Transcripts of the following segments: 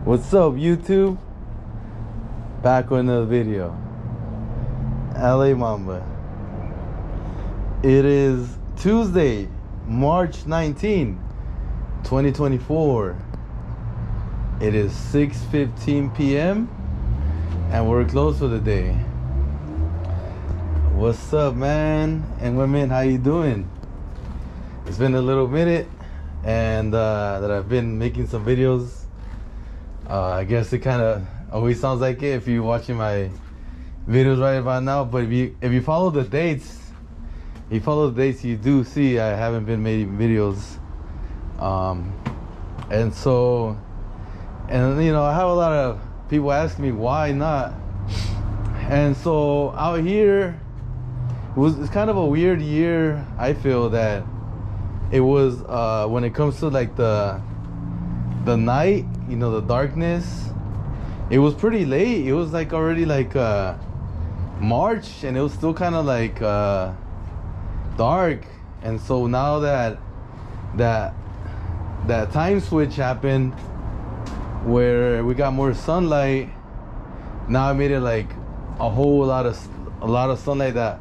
What's up, YouTube? Back with another video. LA Mamba. It is Tuesday, March 19, 2024. It is 6:15 p.m. and we're closed for the day. What's up, man and women? How you doing? It's been a little minute and that I've been making some videos. I guess it kind of always sounds like it if you're watching my videos right about now. But if you follow the dates, you do see I haven't been making videos. And so, you know, I have a lot of people ask me why not. And so out here, it's kind of a weird year. I feel that it was when it comes to like the night, you know, the darkness, it was pretty late. It was like already like March, and it was still kind of like dark. And so now that time switch happened where we got more sunlight, now I made it like a lot of sunlight that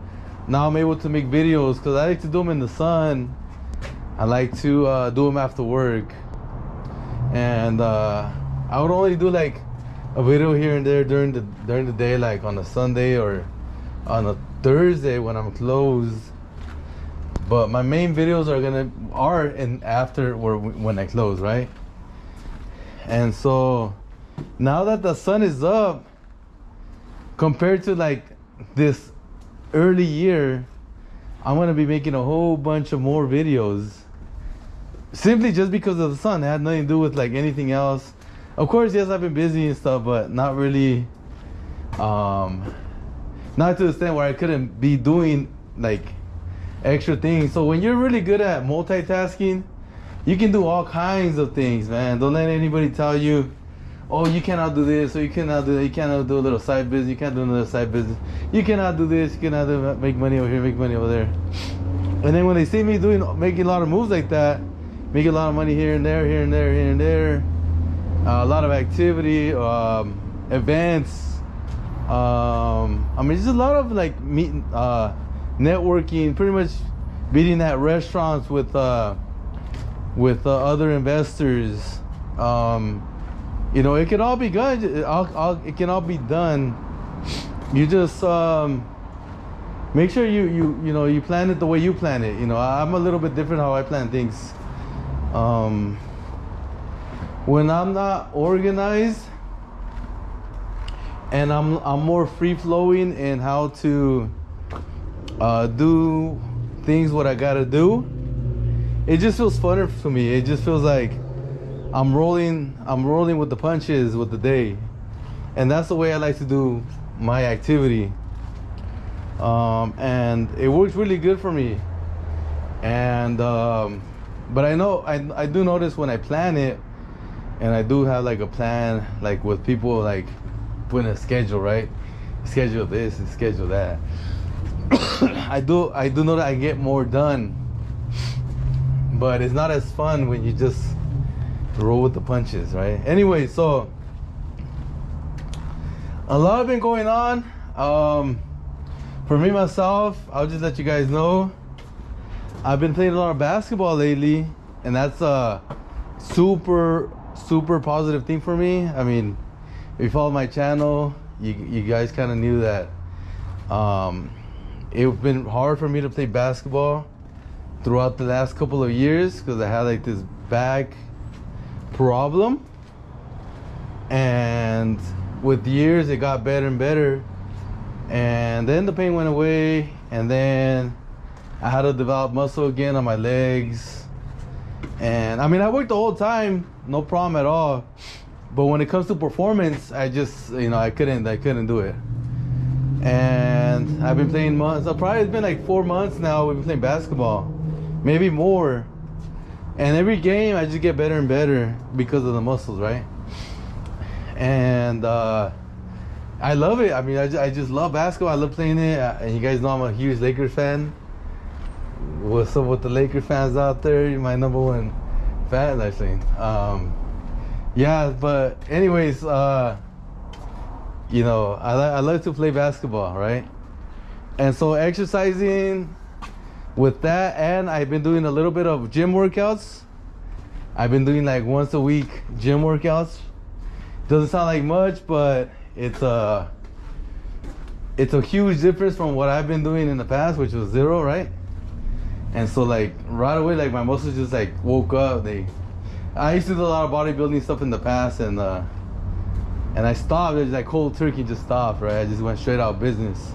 now I'm able to make videos, because I like to do them in the sun. I like to do them after work. And I would only do like a video here and there during the day, like on a Sunday or on a Thursday when I'm closed. But my main videos are in after when I close, right? And so now that the sun is up, compared to like this early year, I'm gonna be making a whole bunch of more videos. Simply just because of the sun. It had nothing to do with like anything else. Of course, yes, I've been busy and stuff, but not really, not to the extent where I couldn't be doing like extra things. So when you're really good at multitasking, you can do all kinds of things, man. Don't let anybody tell you, oh, you cannot do this, or you cannot do that. You cannot do a little side business. You can't do another side business. You cannot do this. You cannot make money over here, make money over there. And then when they see me making a lot of moves like that, making a lot of money here and there, here and there, here and there, a lot of activity, events. I mean, just a lot of like meeting, networking, pretty much meeting at restaurants with other investors. You know, it can all be good. It can all be done. You just make sure you plan it the way you plan it. You know, I'm a little bit different how I plan things. When I'm not organized and I'm more free flowing in how to do things what I gotta do, it just feels funner for me. It just feels like I'm rolling with the punches with the day. And that's the way I like to do my activity. And it works really good for me. And but I know I do notice when I plan it, and I do have like a plan, like with people, like putting a schedule, right? Schedule this and schedule that. I do know that I get more done, but it's not as fun when you just roll with the punches, right? Anyway, so a lot has been going on. For me myself, I'll just let you guys know, I've been playing a lot of basketball lately, and that's a super positive thing for me. I mean, if you follow my channel, you guys kind of knew that it's been hard for me to play basketball throughout the last couple of years, because I had like this back problem, and with years it got better and better, and then the pain went away, and then I had to develop muscle again on my legs. And I mean, I worked the whole time, no problem at all, but when it comes to performance, I just, you know, I couldn't do it. And I've been playing months. Probably it's been like 4 months now we've been playing basketball, maybe more. And every game I just get better and better because of the muscles, right? And I love it. I mean, I just love basketball. I love playing it. And you guys know I'm a huge Lakers fan. What's up with the Lakers fans out there? You're my number one fan, actually. Yeah, but anyways, you know, I love to play basketball, right? And so exercising with that, and I've been doing a little bit of gym workouts. I've been doing like once a week gym workouts. Doesn't sound like much, but it's a huge difference from what I've been doing in the past, which was zero, right? And so like right away, like my muscles just like woke up. I used to do a lot of bodybuilding stuff in the past, and I stopped. It was like cold turkey, just stopped, right? I just went straight out of business.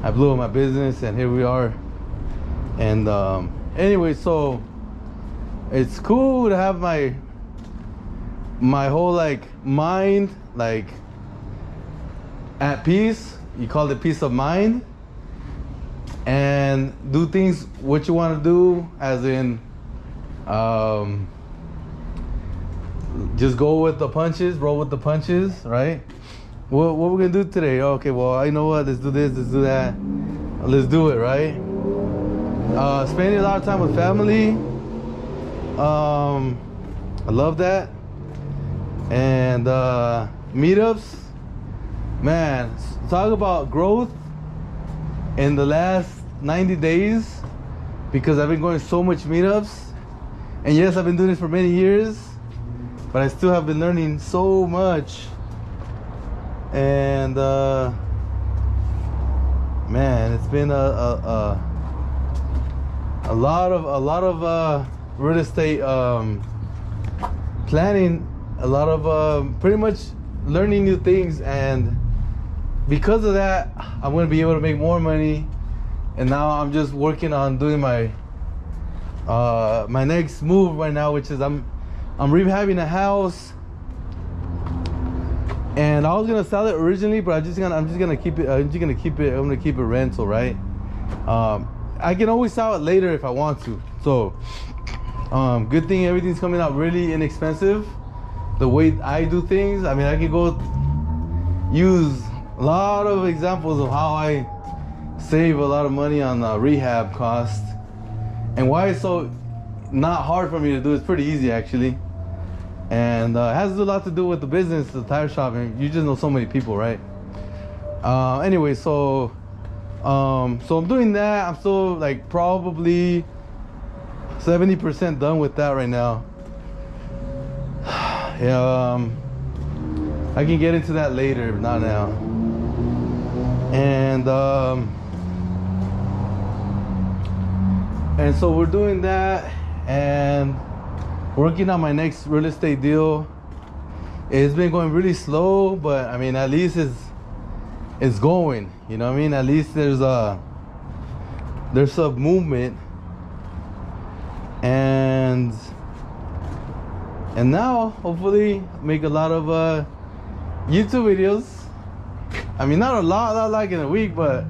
I blew up my business, and here we are. And anyway, so it's cool to have my whole like mind like at peace. You call it peace of mind, and do things what you want to do, as in just go with the punches, roll with the punches, right? What we're gonna do today? Okay, well, I know what, let's do this, let's do that, let's do it, right? Spending a lot of time with family, I love that. And meetups, man, talk about growth in the last 90 days, because I've been going so much meetups, and yes, I've been doing this for many years, but I still have been learning so much. And man, it's been a lot of real estate planning, a lot of pretty much learning new things, and because of that, I'm gonna be able to make more money. And now I'm just working on doing my my next move right now, which is I'm rehabbing a house, and I was gonna sell it originally, but I'm just gonna keep it rental, right? I can always sell it later if I want to. So good thing everything's coming out really inexpensive. The way I do things, I mean, I can go use a lot of examples of how I save a lot of money on rehab costs, and why it's so not hard for me to do. It's pretty easy actually, and it has a lot to do with the business, the tire shop, and you just know so many people, right? Anyway, so I'm doing that. I'm still like probably 70% done with that right now. Yeah, I can get into that later, but not now. And so we're doing that and working on my next real estate deal. It's been going really slow, but I mean, at least it's going, you know what I mean? At least there's some movement. And now hopefully make a lot of YouTube videos. I mean, not a lot, not like in a week, but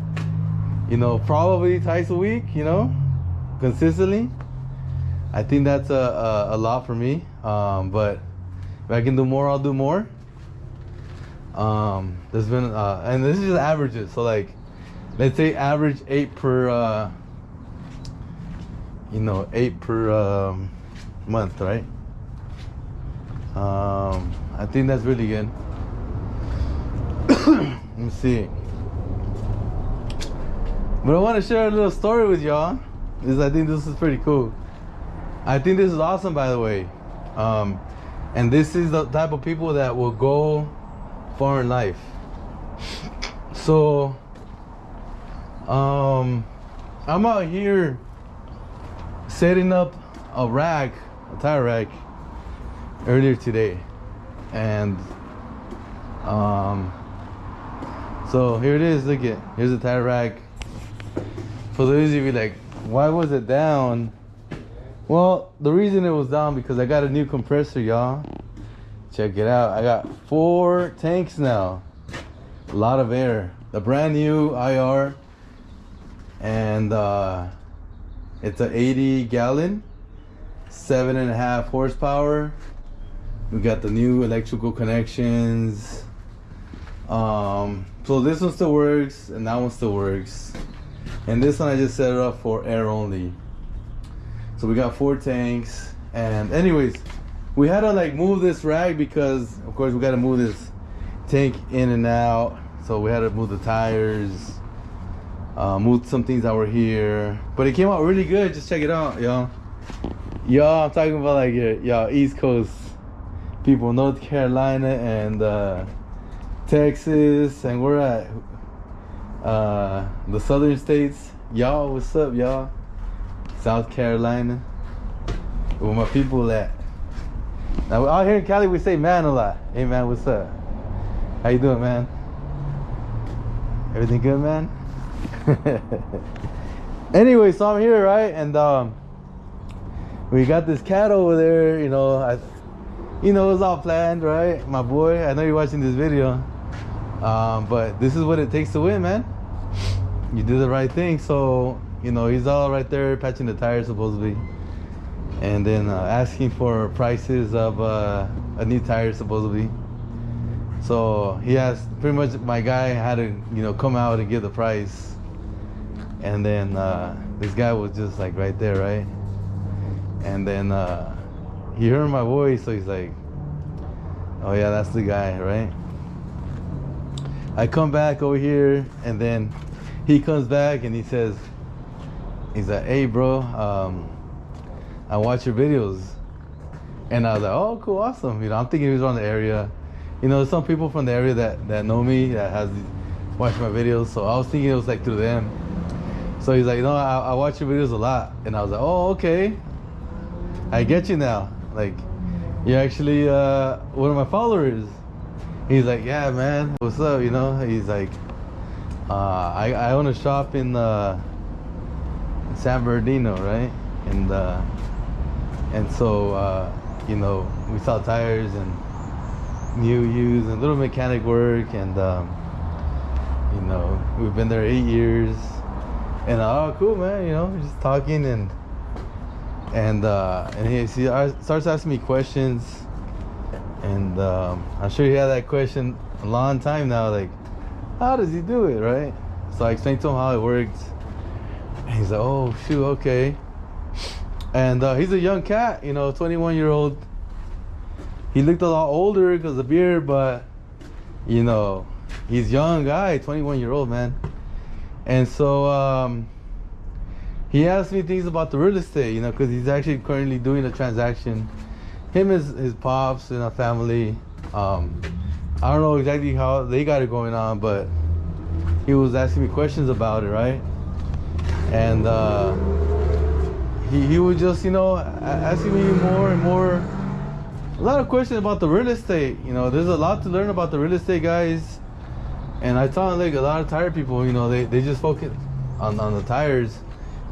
you know, probably twice a week, you know, consistently. I think that's a lot for me, but if I can do more, I'll do more. There's been and this is just averages, so like let's say average 8 per 8 per month, right? I think that's really good. Let me see. But I want to share a little story with y'all. I think this is pretty cool. I think this is awesome, by the way. And this is the type of people that will go far in life. So I'm out here setting up a tire rack earlier today, and so here it is. Look here's the tire rack. For those of you like, why was it down? Well, the reason it was down because I got a new compressor, y'all. Check it out. I got 4 tanks now. A lot of air. The brand new IR, and it's an 80 gallon, 7.5 horsepower. We got the new electrical connections. So this one still works, and that one still works. And this one I just set it up for air only. So we got 4 tanks. And anyways, we had to like move this rack because of course we got to move this tank in and out. So we had to move the tires, move some things that were here. But it came out really good. Just check it out, y'all. Y'all, I'm talking about like y'all East Coast people, North Carolina and Texas, and we're at the southern states. Y'all, what's up, y'all? South Carolina, where my people at. Now out here in Cali we say man a lot. Hey man, what's up? How you doing, man? Everything good, man? Anyway, so I'm here, right? And we got this cat over there, you know, it was all planned, right? My boy, I know you're watching this video. But this is what it takes to win, man. You did the right thing. So, you know, he's all right there patching the tires supposedly. And then asking for prices of a new tire supposedly. So he asked, pretty much my guy had to, you know, come out and give the price. And then this guy was just like right there, right? And then he heard my voice, so he's like, oh yeah, that's the guy, right? I come back over here, and then he comes back and he's like, hey bro, I watch your videos. And I was like, oh cool, awesome. You know, I'm thinking he was around the area. You know, some people from the area that know me, that watch my videos. So I was thinking it was like through them. So he's like, you know, I watch your videos a lot. And I was like, oh, okay. I get you now. Like, you're actually one of my followers. He's like, yeah, man, what's up? You know, he's like, I own a shop in San Bernardino, right? And so, you know, we sell tires and new, used, and little mechanic work, and you know, we've been there 8 years. And oh, cool, man. You know, we're just talking, and he starts asking me questions, and I'm sure he had that question a long time now, like, how does he do it, right? So I explained to him how it worked, and he's like, oh shoot, okay. And he's a young cat, you know, 21-year-old. He looked a lot older because of the beard, but you know, he's a young guy, 21-year-old, man. And so he asked me things about the real estate, you know, because he's actually currently doing a transaction. Him, his pops, and a family. I don't know exactly how they got it going on, but he was asking me questions about it, right? And he was just, you know, asking me more and more. A lot of questions about the real estate. You know, there's a lot to learn about the real estate, guys. And I thought like a lot of tire people, you know, they just focus on the tires,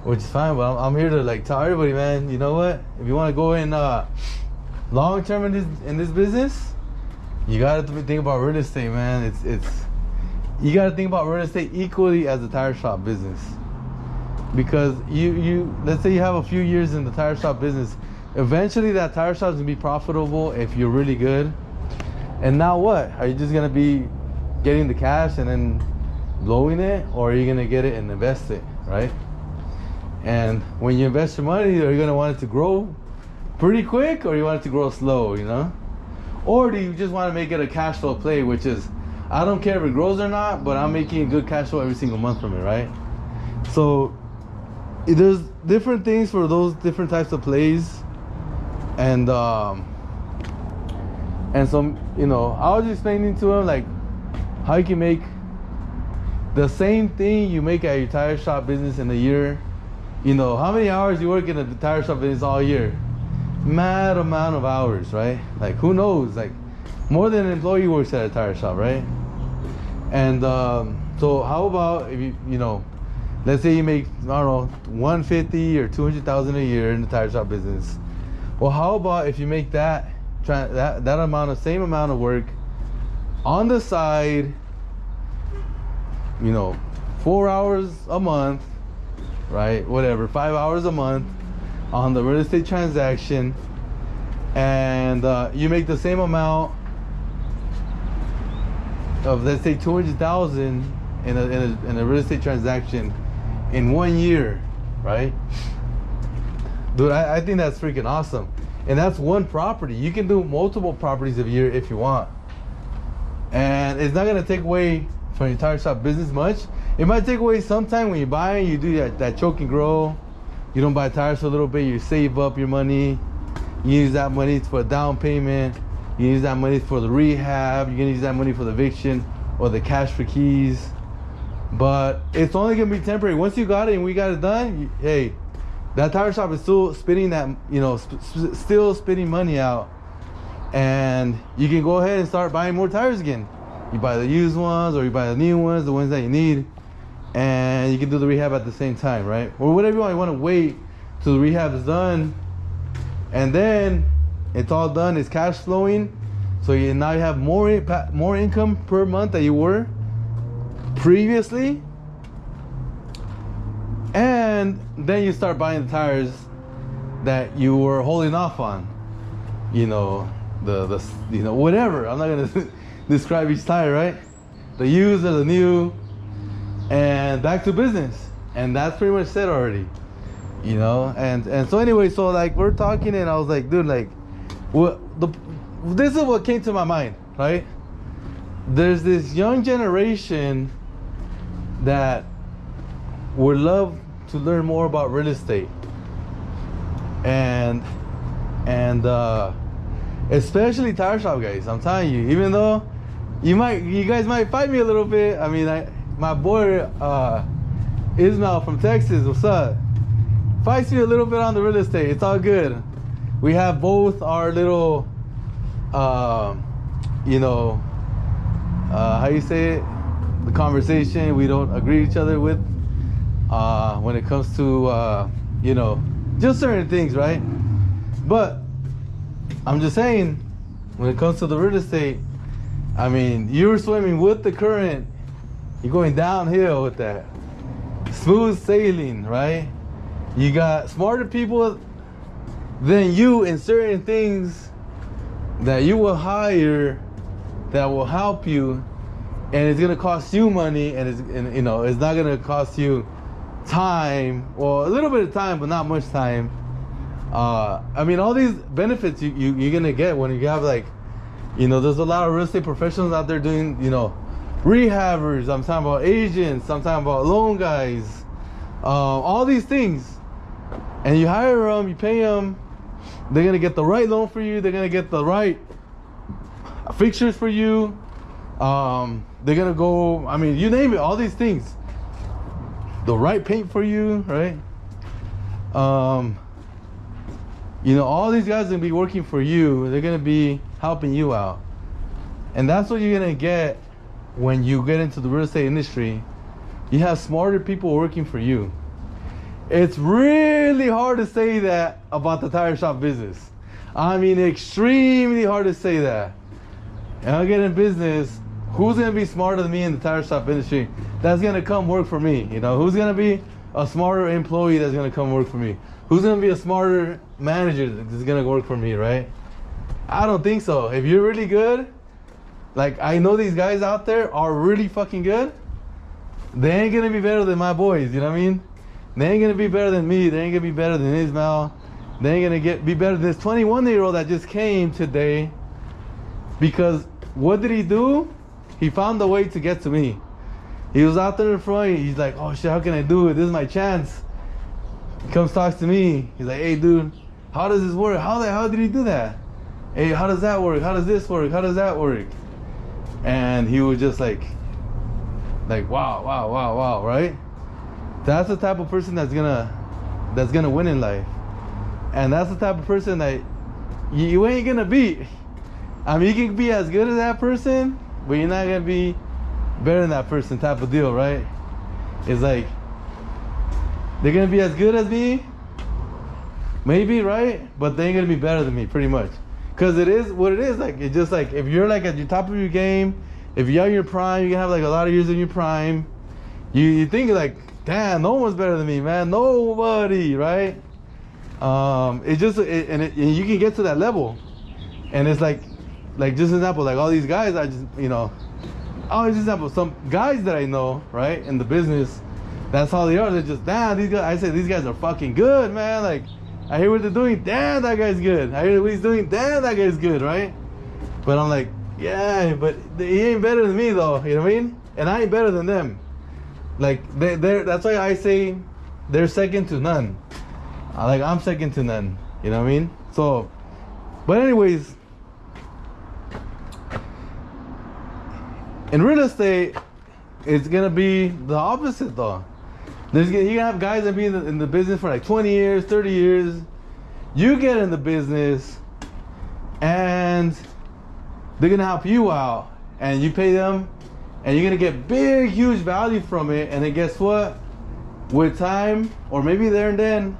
which is fine. But I'm here to like tell everybody, man. You know what? If you want to go in long term in this business, you gotta think about real estate, man. You gotta think about real estate equally as the tire shop business, because you let's say you have a few years in the tire shop business. Eventually that tire shop is gonna be profitable if you're really good. And now what? Are you just gonna be getting the cash and then blowing it, or are you gonna get it and invest it, right? And when you invest your money, are you gonna want it to grow pretty quick, or you want it to grow slow, you know? Or do you just want to make it a cash flow play, which is, I don't care if it grows or not, but I'm making a good cash flow every single month from it, right? So there's different things for those different types of plays. And so, you know, I was explaining to him like how you can make the same thing you make at your tire shop business in a year. You know, how many hours you work in a tire shop business all year? Mad amount of hours, right? Like, who knows? Like, more than an employee works at a tire shop, right? And so how about if you know, let's say you make, I don't know, 150 or 200,000 a year in the tire shop business. Well, how about if you make that amount of same amount of work on the side, you know, 4 hours a month, right? Whatever, 5 hours a month on the real estate transaction, and you make the same amount of, let's say, 200,000 in a real estate transaction in 1 year, right? Dude, I think that's freaking awesome. and that's one property. You can do multiple properties a year if you want, and it's not gonna take away from your tire shop business much. It might take away sometime when you buy and you do that choke and grow. You don't buy tires for a little bit. You save up your money. You use that money for a down payment. You use that money for the rehab. You're gonna use that money for the eviction or the cash for keys. But it's only gonna be temporary. Once you got it and we got it done, hey, that tire shop is still spitting that, still spitting money out, and you can go ahead and start buying more tires again. You buy the used ones or you buy the new ones, the ones that you need, and you can do the rehab at the same time, right? Or whatever you want. You want to wait till the rehab is done, and then it's all done. It's cash flowing, so now you have more income per month than you were previously, and then you start buying the tires that you were holding off on. Whatever. I'm not gonna describe each tire, right? The used or the new, and back to business. And that's pretty much said already, and so anyway, so like we're talking, and I was like, dude, like, this is what came to my mind, right? There's this young generation that would love to learn more about real estate, and especially tire shop guys. I'm telling you, even though you guys might fight me a little bit. I mean, my boy Ismail from Texas, what's up? Fights me a little bit on the real estate. It's all good. We have both our little, how you say it? The conversation we don't agree with each other with when it comes to, just certain things, right? But I'm just saying, when it comes to the real estate, I mean, you're swimming with the current. You're going downhill with that. Smooth sailing, right? You got smarter people than you in certain things that you will hire that will help you, and it's gonna cost you money, and it's not gonna cost you time, or a little bit of time, but not much time. I mean, all these benefits you're gonna get when you have, like, there's a lot of real estate professionals out there doing, rehabbers. I'm talking about agents. I'm talking about loan guys. All these things, and you hire them, you pay them. They're gonna get the right loan for you. They're gonna get the right fixtures for you. They're gonna go. I mean, you name it. All these things. The right paint for you, right? All these guys are gonna be working for you. They're gonna be helping you out, and that's what you're gonna get when you get into the real estate industry. You have smarter people working for you. It's really hard to say that about the tire shop business. I mean, extremely hard to say that. And I get in business, who's gonna be smarter than me in the tire shop industry that's gonna come work for me? Who's gonna be a smarter employee that's gonna come work for me? Who's gonna be a smarter manager that's gonna work for me, right? I don't think so. If you're really good, like, I know these guys out there are really fucking good, they ain't gonna be better than my boys, you know what I mean? They ain't gonna be better than me. They ain't gonna be better than Ismail. They ain't gonna be better than this 21-year-old that just came today. Because what did he do? He found a way to get to me. He was out there in front. He's like, oh shit, how can I do it? This is my chance. He comes, talks to me. He's like, hey dude, how does this work? How the hell did he do that? Hey, how does that work? How does this work? How does that work? And he was just like wow, right? That's the type of person that's gonna win in life. And that's the type of person that you ain't gonna beat. I mean, you can be as good as that person, but you're not gonna be better than that person, type of deal, right? It's like, they're gonna be as good as me, maybe, right? But they ain't gonna be better than me, pretty much. Cause it is what it is. Like, it's just like, if you're like at the top of your game, if you're in your prime, you can have like a lot of years in your prime. You think like, damn, no one's better than me, man. Nobody, right? And you can get to that level, and it's like just an example, like all these guys, some guys that I know, right, in the business, that's how they are. They're just, damn, these guys. I say these guys are fucking good, man. Like, I hear what they're doing. Damn, that guy's good. I hear what he's doing. Damn, that guy's good, right? But I'm like, yeah, but he ain't better than me though. You know what I mean? And I ain't better than them. Like that's why I say they're second to none. Like I'm second to none. You know what I mean? So, but anyways, in real estate, it's gonna be the opposite though. You're gonna have guys that be in the business for like 20 years, 30 years. You get in the business, and they're gonna help you out, and you pay them, and you're gonna get big, huge value from it. And then guess what? With time, or maybe there and then,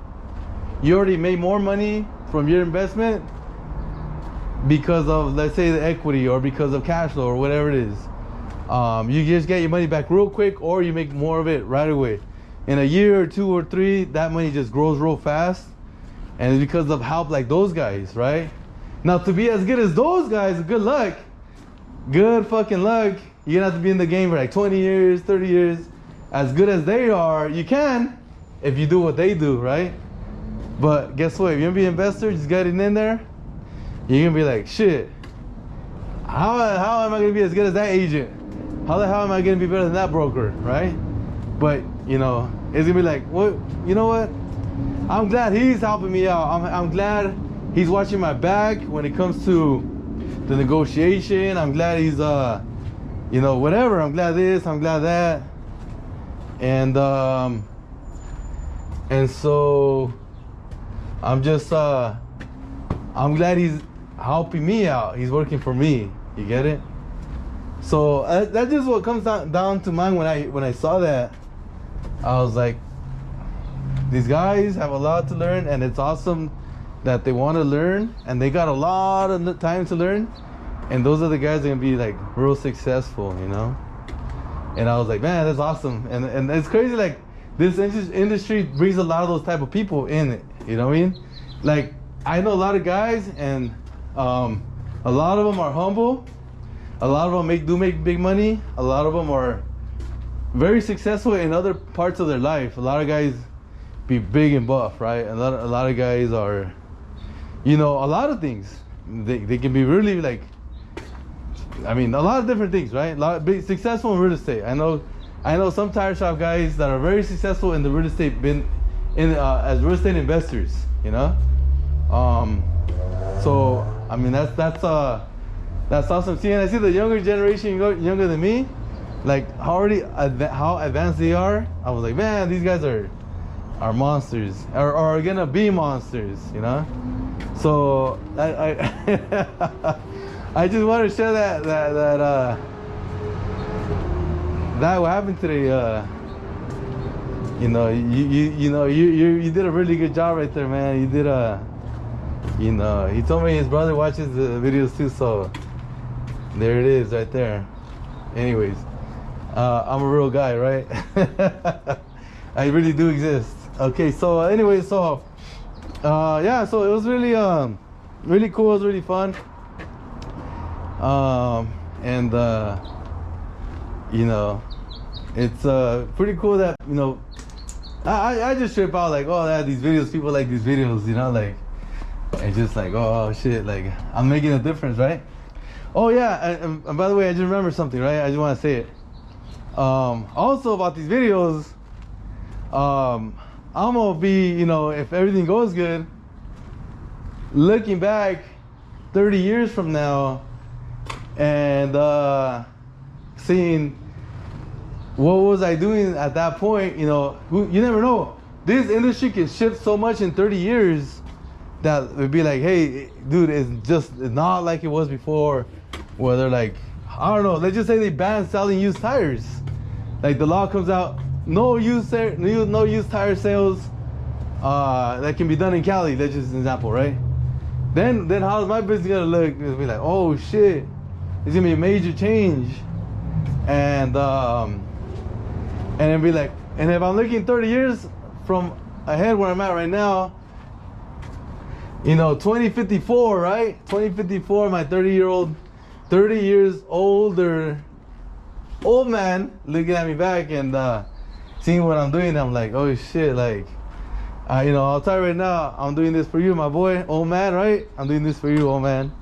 you already made more money from your investment because of, let's say, the equity, or because of cash flow, or whatever it is. You just get your money back real quick, or you make more of it right away. In a year or 2 or 3, that money just grows real fast, and it's because of help like those guys, right? Now, to be as good as those guys, good luck. Good fucking luck. You're gonna have to be in the game for like 20 years, 30 years. As good as they are, you can, if you do what they do, right? But guess what? If you're gonna be an investor, just getting in there, you're gonna be like, shit, how am I gonna be as good as that agent? How the hell am I gonna be better than that broker, right? But, you know, it's gonna be like, what? You know what? I'm glad he's helping me out. I'm glad he's watching my back when it comes to the negotiation. I'm glad he's, you know, whatever. I'm glad this, I'm glad that. And so I'm just, I'm glad he's helping me out. He's working for me. You get it? So that's just what comes down to mind when I saw that. I was like, these guys have a lot to learn, and it's awesome that they want to learn, and they got a lot of time to learn, and those are the guys that are gonna be like real successful, you know. And I was like, man, that's awesome. And it's crazy, like this industry brings a lot of those type of people in it, you know what I mean? Like, I know a lot of guys, and a lot of them are humble. A lot of them make big money. A lot of them are very successful in other parts of their life. A lot of guys be big and buff, right? A lot of guys are, you know, a lot of things. They can be really like, I mean, a lot of different things, right? Big successful in real estate. I know some tire shop guys that are very successful in the real estate, as real estate investors, you know. So I mean that's awesome. See, and I see the younger generation, younger than me, like how advanced they are. I was like, man, these guys are monsters, or are gonna be monsters, you know. So I I just want to share that what happened today. You know, you did a really good job right there, man. You did you know, he told me his brother watches the videos too, so there it is right there. Anyways, I'm a real guy, right? I really do exist. Okay, so anyway, so yeah, so it was really really cool. It was really fun. And you know, it's pretty cool that, you know, I just trip out like, oh, yeah, these videos, people like these videos, you know, like, it's just like, oh shit, like I'm making a difference, right? Oh yeah, and by the way, I just remembered something, right? I just want to say it. Also about these videos, I'm gonna be, you know, if everything goes good, looking back 30 years from now and seeing what was I doing at that point. You know, you never know. This industry can shift so much in 30 years that it would be like, hey, dude, it's not like it was before, where they're like, I don't know, let's just say they ban selling used tires. Like the law comes out, no used tire sales that can be done in Cali. That's just an example, right? Then how's my business gonna look? It'll be like, oh shit, it's gonna be a major change. And it'd be like, and if I'm looking 30 years from ahead where I'm at right now, you know, 2054, right? 2054, my 30 years older old man looking at me back and seeing what I'm doing, I'm like, oh shit, like You know, I'll tell you right now, I'm doing this for you, my boy, old man, right? I'm doing this for you, old man.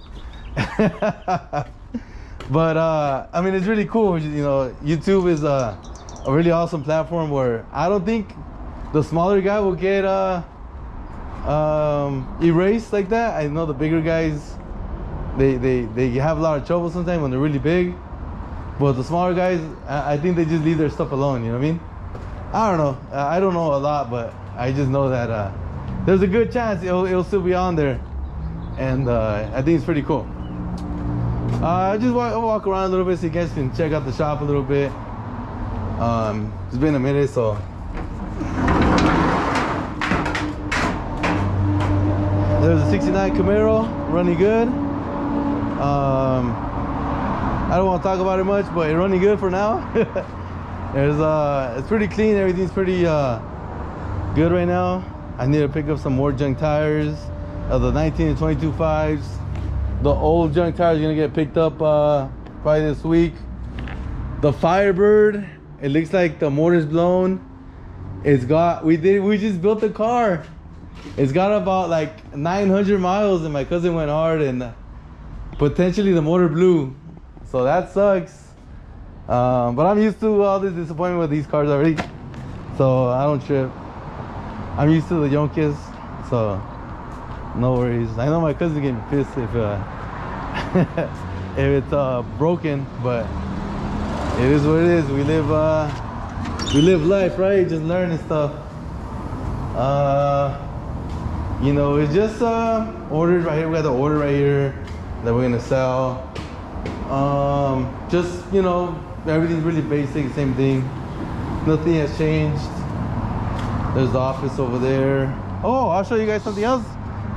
But I mean, it's really cool. You know, YouTube is a really awesome platform where I don't think the smaller guy will get erased like that. I know the bigger guys, they have a lot of trouble sometimes when they're really big. But the smaller guys, I think they just leave their stuff alone. You know what I mean? I don't know. I don't know a lot, but I just know that there's a good chance it'll still be on there, and I think it's pretty cool. I just walk around a little bit so you guys can check out the shop a little bit. It's been a minute, so there's a 69 Camaro running good. I don't want to talk about it much, but it's running good for now. It's pretty clean. Everything's pretty good right now. I need to pick up some more junk tires of the 19 and 22 5s. The old junk tires are gonna get picked up probably this week. The Firebird, it looks like the motor's blown. We just built the car. It's got about like 900 miles, and my cousin went hard, and potentially the motor blew. So that sucks. But I'm used to all this disappointment with these cars already, so I don't trip. I'm used to the Yonkers, so no worries. I know my cousin's getting pissed if if it's broken, but it is what it is. We live life, right? Just learning stuff. You know, it's just ordered right here. We got the order right here that we're gonna sell. Just, you know, everything's really basic, same thing. Nothing has changed. There's the office over there. Oh, I'll show you guys something else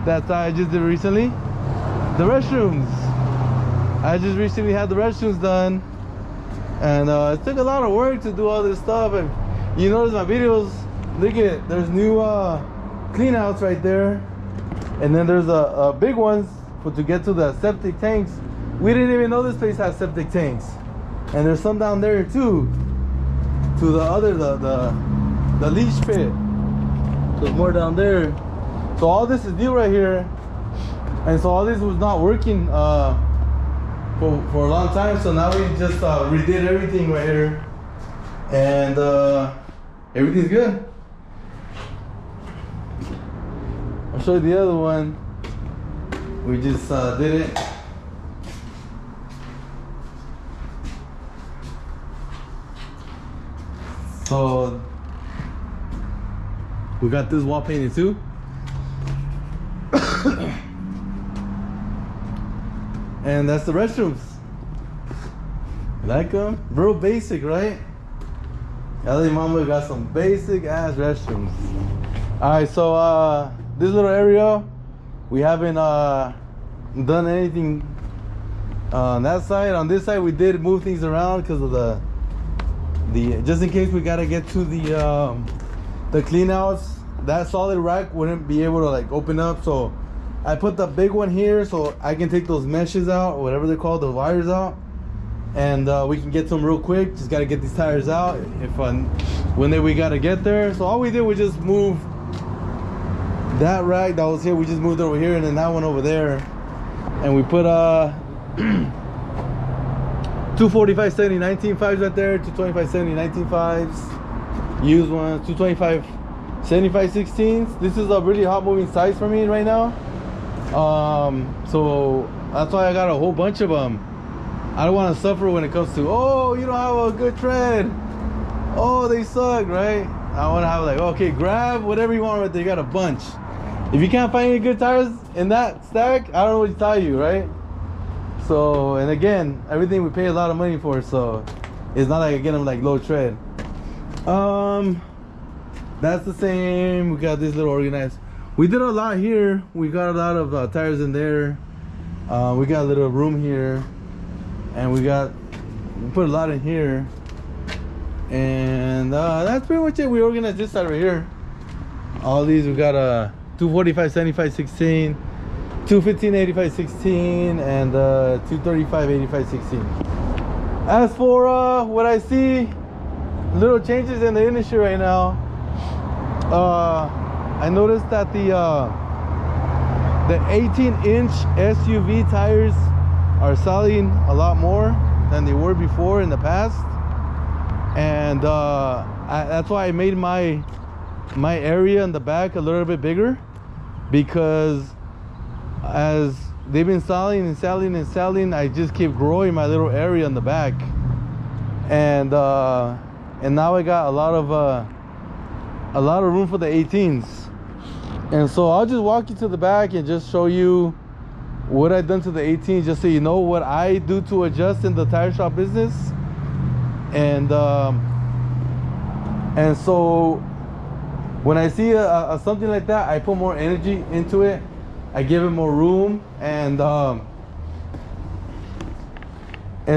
that I just did recently. The restrooms. I just recently had the restrooms done, and it took a lot of work to do all this stuff. And you notice my videos, look at it, there's new clean outs right there, and then there's a big ones to get to the septic tanks. We didn't even know this place has septic tanks, and there's some down there too, to the other the leach pit. There's more down there. So all this is new right here, and so all this was not working for a long time. So now we just redid everything right here, and everything's good. I'll show you the other one. We just did it. So we got this wall painted too. And that's the restrooms. Like them? Real basic, right? LA Mama got some basic ass restrooms. Alright, so this little area, we haven't done anything on that side. On this side we did move things around because of the just in case we gotta get to the clean outs. That solid rack wouldn't be able to like open up, so I put the big one here so I can take those meshes out, or whatever they're called, the wires out, and we can get to them real quick. Just gotta get these tires out if when we gotta get there. So all we did was just move that rack that was here. We just moved over here, and then that one over there, and we put 245 70 19 5s right there, 225 70 19 5s, used ones, 225 75 16s. This is a really hot moving size for me right now, so that's why I got a whole bunch of them. I don't want to suffer when it comes to, oh, you don't have a good tread, oh, they suck, right? I want to have like, okay, grab whatever you want right there. You got a bunch. If you can't find any good tires in that stack, I don't know what to tell you, right? So, and again, everything we pay a lot of money for, so it's not like I get them like low tread. That's the same. We got this little organized. We did a lot here. We got a lot of tires in there. We got a little room here, and we put a lot in here, and that's pretty much it. We organized this side right here. All these, we got a 245 75 16, 215 85 16, and 235 85 16. As for what I see, little changes in the industry right now. I noticed that the 18-inch SUV tires are selling a lot more than they were before in the past, and that's why I made my area in the back a little bit bigger, because as they've been selling and selling and selling, I just keep growing my little area in the back, and now I got a lot of room for the 18s. And so I'll just walk you to the back and just show you what I've done to the 18s, just so you know what I do to adjust in the tire shop business. And so when I see something like that, I put more energy into it. I give it more room, and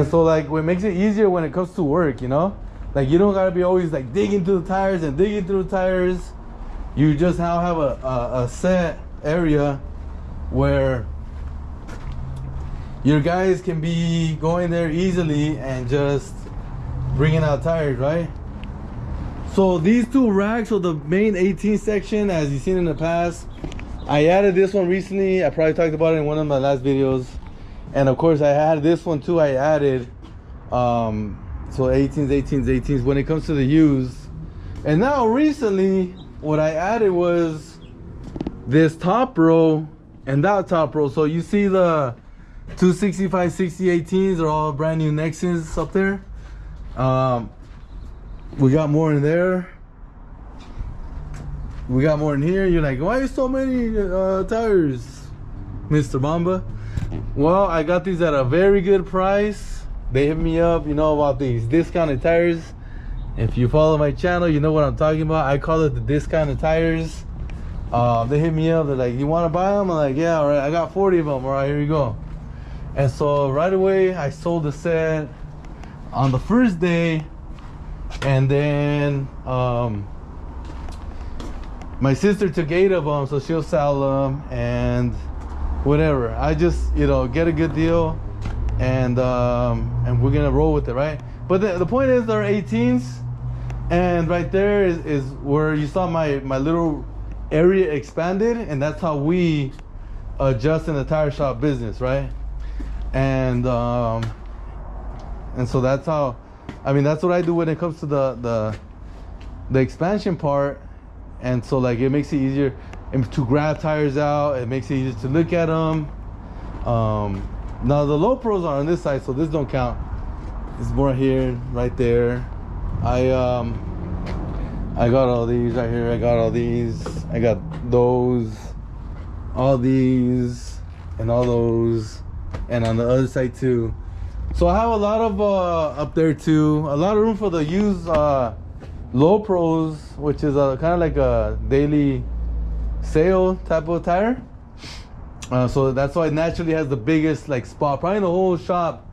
so like what makes it easier when it comes to work, you know, like you don't gotta be always like digging through the tires and digging through the tires. You just now have a set area where your guys can be going there easily and just bringing out tires, right? So these two racks are the main 18 section, as you've seen in the past. I added this one recently. I probably talked about it in one of my last videos. And of course I had this one too. I added so 18s when it comes to the used. And now recently what I added was this top row and that top row. So you see the 265 60 18s are all brand new Nexens up there. We got more in there. We got more in here. You're like, why so many tires, Mr. Bamba? Well, I got these at a very good price. They hit me up, you know, about these discounted tires. If you follow my channel, you know what I'm talking about. I call it the discounted tires. They hit me up. They're like, you want to buy them? I'm like, yeah, all right. I got 40 of them. All right, here you go. And so right away, I sold the set on the first day. And then my sister took 8 of them, so she'll sell them and whatever. I just, you know, get a good deal, and we're gonna roll with it, right? But the point is, they're 18s, and right there is where you saw my little area expanded, and that's how we adjust in the tire shop business, right? And so that's how, I mean, that's what I do when it comes to the expansion part. And so like it makes it easier to grab tires out. It makes it easier to look at them. Now the low pros are on this side, so this don't count. It's more here, right there. I got all these right here. I got all these. I got those, all these, and all those, and on the other side too. So I have a lot of up there too. A lot of room for the used low pros, which is kind of like a daily sale type of tire. So that's why it naturally has the biggest like spot. Probably in the whole shop,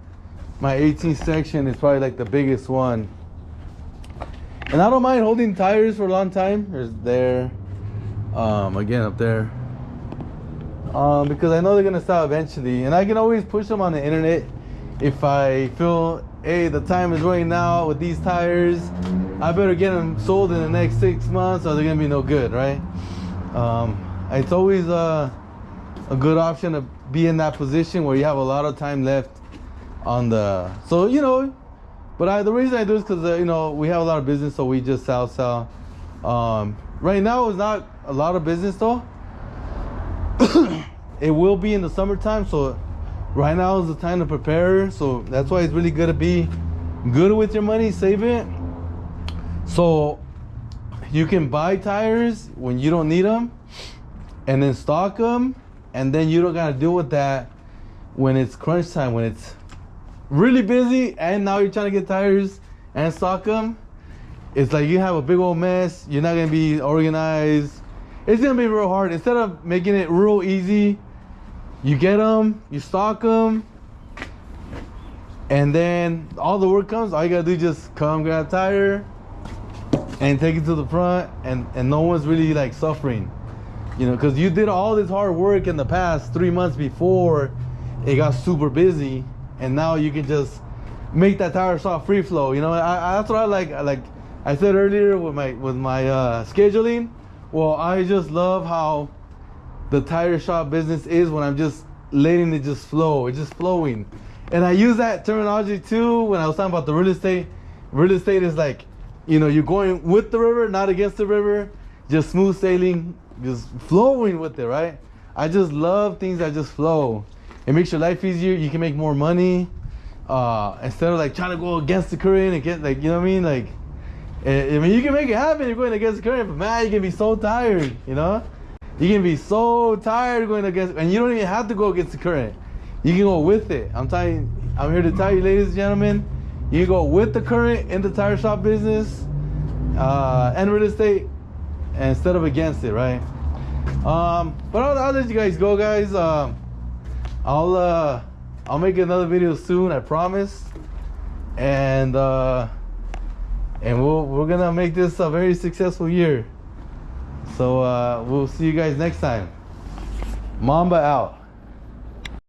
my 18 section is probably like the biggest one. And I don't mind holding tires for a long time. There's there, again up there, because I know they're gonna stop eventually, and I can always push them on the internet if I feel, hey, the time is running out with these tires. I better get them sold in the next 6 months, or they're gonna be no good, right? It's always a good option to be in that position where you have a lot of time left on the, so you know. But the reason I do is because you know, we have a lot of business, so we just sell. Right now it's not a lot of business though. It will be in the summertime, so right now is the time to prepare. So that's why it's really good to be good with your money, save it, so you can buy tires when you don't need them and then stock them, and then you don't gotta deal with that when it's crunch time, when it's really busy and now you're trying to get tires and stock them. It's like you have a big old mess. You're not gonna be organized. It's gonna be real hard. Instead of making it real easy, you get them, you stock them, and then all the work comes. All you gotta do is just come grab a tire and take it to the front, and no one's really like suffering, you know, because you did all this hard work in the past 3 months before it got super busy, and now you can just make that tire shop free flow. You know, that's what I like. Like I said earlier with my scheduling, Well, I just love how the tire shop business is when I'm just letting it just flow. It's just flowing. And I use that terminology too when I was talking about the real estate. Real estate is like, you're going with the river, not against the river. Just smooth sailing, just flowing with it, right? I just love things that just flow. It makes your life easier. You can make more money. Instead of like trying to go against the current and get, like, you know what I mean? Like, I mean, you can make it happen. You're going against the current, but man, you can be so tired, You can be so tired going against, and you don't even have to go against the current. You can go with it. I'm here to tell you, ladies and gentlemen, you can go with the current in the tire shop business and real estate instead of against it, right? But I'll let you guys go, guys. I'll make another video soon, I promise. And we're gonna make this a very successful year. So we'll see you guys next time. Mamba out.